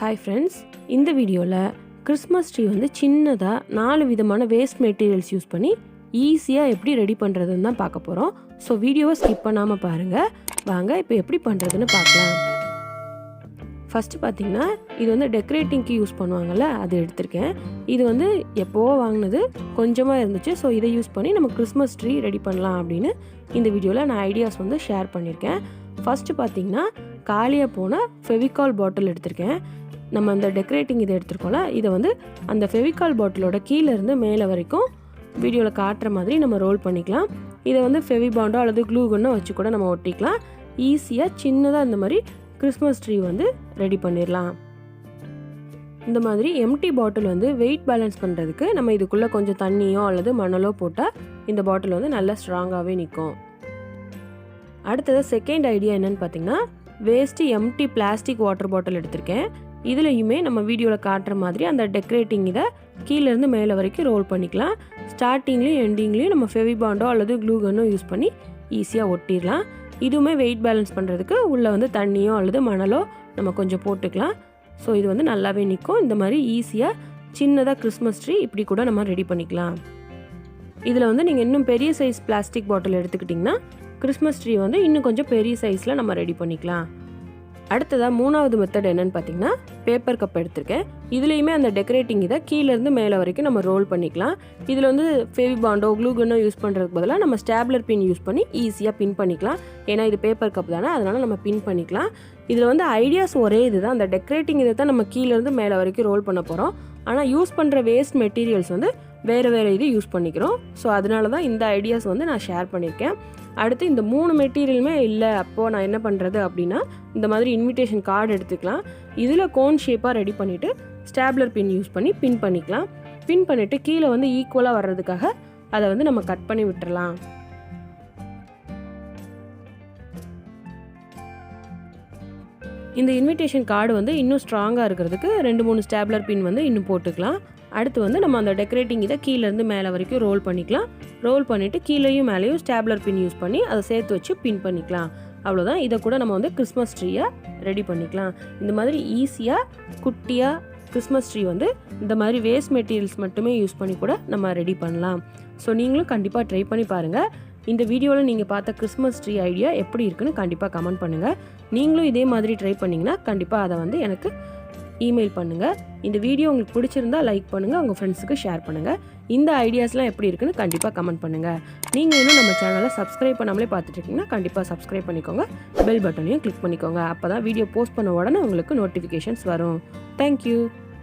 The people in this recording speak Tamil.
Hi friends, இந்த வீடியோல கிறிஸ்மஸ் ட்ரீ வந்து சின்னதா 4 விதமான வேஸ்ட் மெட்டீரியல்ஸ் யூஸ் பண்ணி ஈஸியா எப்படி ரெடி பண்றதுன்னு தான் பார்க்க போறோம். சோ வீடியோவை ஸ்கிப் பண்ணாம பாருங்க. வாங்க இப்போ எப்படி பண்றதுன்னு பார்க்கலாம். ஃபர்ஸ்ட் பாத்தீங்கன்னா இது வந்து டெக்கரேட்டிங்க்கு யூஸ் பண்ணுவாங்கல்ல, அது எடுத்துர்க்கேன். இது வந்து எப்போவோ வாங்குனது, கொஞ்சமா இருந்துச்சு. சோ இதை யூஸ் பண்ணி நம்ம கிறிஸ்மஸ் ட்ரீ ரெடி பண்ணலாம் அப்படினு இந்த வீடியோல நான் ஐடியாஸ் வந்து ஷேர் பண்ணிருக்கேன். ஃபர்ஸ்ட் பாத்தீங்கன்னா காலியா போன ஃபெவிகால் பாட்டில் எடுத்துர்க்கேன். நம்ம அந்த டெக்கரேட்டிங் இதை எடுத்துருக்கோம்ல, இதை வந்து அந்த ஃபெவிகால் பாட்டிலோட கீழே இருந்து மேலே வரைக்கும் வீடியோவில் காட்டுற மாதிரி நம்ம ரோல் பண்ணிக்கலாம். இதை வந்து ஃபெவி பாண்டோ அல்லது க்ளூ கன்னோ வச்சு கூட நம்ம ஒட்டிக்கலாம். ஈஸியாக சின்னதாக இந்த மாதிரி கிறிஸ்மஸ் ட்ரீ வந்து ரெடி பண்ணிடலாம். இந்த மாதிரி எம்டி பாட்டில் வந்து வெயிட் பேலன்ஸ் பண்ணுறதுக்கு நம்ம இதுக்குள்ளே கொஞ்சம் தண்ணியோ அல்லது மணலோ போட்டால் இந்த பாட்டில் வந்து நல்லா ஸ்ட்ராங்காகவே நிற்கும். அடுத்தது செகண்ட் ஐடியா என்னன்னு பார்த்தீங்கன்னா, waste empty plastic water bottle எடுத்திருக்கேன். இதுலையுமே நம்ம வீடியோவில் காட்டுற மாதிரி அந்த டெக்கரேட்டிங் இதை கீழேருந்து மேலே வரைக்கும் ரோல் பண்ணிக்கலாம். ஸ்டார்டிங்லேயும் எண்டிங்லேயும் நம்ம ஃபெவி பாண்டோ அல்லது க்ளூ கன்னோ யூஸ் பண்ணி ஈஸியாக ஒட்டிடலாம். இதுவுமே வெயிட் பேலன்ஸ் பண்ணுறதுக்கு உள்ளே வந்து தண்ணியோ அல்லது மணலோ நம்ம கொஞ்சம் போட்டுக்கலாம். ஸோ இது வந்து நல்லாவே நிற்கும். இந்த மாதிரி ஈஸியாக சின்னதாக கிறிஸ்மஸ் ட்ரீ இப்படி கூட நம்ம ரெடி பண்ணிக்கலாம். இதில் வந்து நீங்கள் இன்னும் பெரிய சைஸ் பிளாஸ்டிக் பாட்டில் எடுத்துக்கிட்டிங்கன்னா கிறிஸ்மஸ் ட்ரீ வந்து இன்னும் கொஞ்சம் பெரிய சைஸில் நம்ம ரெடி பண்ணிக்கலாம். அடுத்ததாக மூணாவது மெத்தட் என்னன்னு பார்த்தீங்கன்னா, பேப்பர் கப் எடுத்திருக்கேன். இதுலேயுமே அந்த டெக்கரேட்டிங் இதை கீழேருந்து மேலே வரைக்கும் நம்ம ரோல் பண்ணிக்கலாம். இதில் வந்து ஃபெவி பாண்டோ க்ளூ கன்னோ யூஸ் பண்ணுறதுக்கு பதிலாக நம்ம ஸ்டாப்லர் பின் யூஸ் பண்ணி ஈஸியாக பின் பண்ணிக்கலாம். ஏன்னா இது பேப்பர் கப் தானே, அதனால் நம்ம பின் பண்ணிக்கலாம். இதில் வந்து ஐடியாஸ் ஒரே இதுதான். அந்த டெக்கரேட்டிங் இதை தான் நம்ம கீழேருந்து மேலே வரைக்கும் ரோல் பண்ண போகிறோம். ஆனால் யூஸ் பண்ணுற வேஸ்ட் மெட்டீரியல்ஸ் வந்து வேறு இது யூஸ் பண்ணிக்கிறோம். ஸோ அதனால தான் இந்த ஐடியாஸ் வந்து நான் ஷேர் பண்ணியிருக்கேன். அடுத்து இந்த 3 மெட்டீரியலுமே இல்லை, அப்போது நான் என்ன பண்ணுறது அப்படின்னா, இந்த மாதிரி இன்விடேஷன் கார்டு எடுத்துக்கலாம். இதில் கோன் ஷேப்பாக ரெடி பண்ணிவிட்டு ஸ்டாப்லர் பின் யூஸ் பண்ணி பின் பண்ணிக்கலாம். பின் பண்ணிவிட்டு கீழே வந்து ஈக்குவலாக வர்றதுக்காக அதை வந்து நம்ம கட் பண்ணி விட்டுறலாம். இந்த இன்விடேஷன் கார்டு வந்து இன்னும் ஸ்ட்ராங்காக இருக்கிறதுக்கு 2-3 ஸ்டாப்லர் பின் வந்து இன்னும் போட்டுக்கலாம். அடுத்து வந்து நம்ம அந்த டெக்கரேட்டிங் இதை கீழேருந்து மேலே வரைக்கும் ரோல் பண்ணிக்கலாம். ரோல் பண்ணிவிட்டு கீழேயும் மேலேயும் ஸ்டாப்லர் பின் யூஸ் பண்ணி அதை சேர்த்து வச்சு பின் பண்ணிக்கலாம். அவ்வளோதான். இதை கூட நம்ம வந்து கிறிஸ்மஸ் ட்ரீயை ரெடி பண்ணிக்கலாம். இந்த மாதிரி ஈஸியாக குட்டியாக கிறிஸ்மஸ் ட்ரீ வந்து இந்த மாதிரி வேஸ்ட் மெட்டீரியல்ஸ் மட்டுமே யூஸ் பண்ணி கூட நம்ம ரெடி பண்ணலாம். ஸோ நீங்களும் கண்டிப்பாக ட்ரை பண்ணி பாருங்கள். இந்த வீடியோவில் நீங்கள் பார்த்த கிறிஸ்மஸ் ட்ரீ ஐடியா எப்படி இருக்குன்னு கண்டிப்பாக கமெண்ட் பண்ணுங்கள். நீங்களும் இதே மாதிரி ட்ரை பண்ணிங்கன்னா கண்டிப்பாக அதை வந்து எனக்கு இமெயில் பண்ணுங்கள். இந்த வீடியோ உங்களுக்கு பிடிச்சிருந்தா லைக் பண்ணுங்கள், உங்கள் ஃப்ரெண்ட்ஸுக்கு ஷேர் பண்ணுங்கள். இந்த ஐடியாஸ்லாம் எப்படி இருக்குன்னு கண்டிப்பாக கமெண்ட் பண்ணுங்கள். நீங்கள் இன்னும் நம்ம சேனலை சப்ஸ்கிரைப் பண்ணாமலே பார்த்துட்ருக்கீங்கன்னா கண்டிப்பாக சப்ஸ்கிரைப் பண்ணிக்கோங்க. பெல் பட்டனையும் கிளிக் பண்ணிக்கோங்க. அப்போ தான் வீடியோ போஸ்ட் பண்ண உடனே உங்களுக்கு நோட்டிஃபிகேஷன்ஸ் வரும். தேங்க்யூ.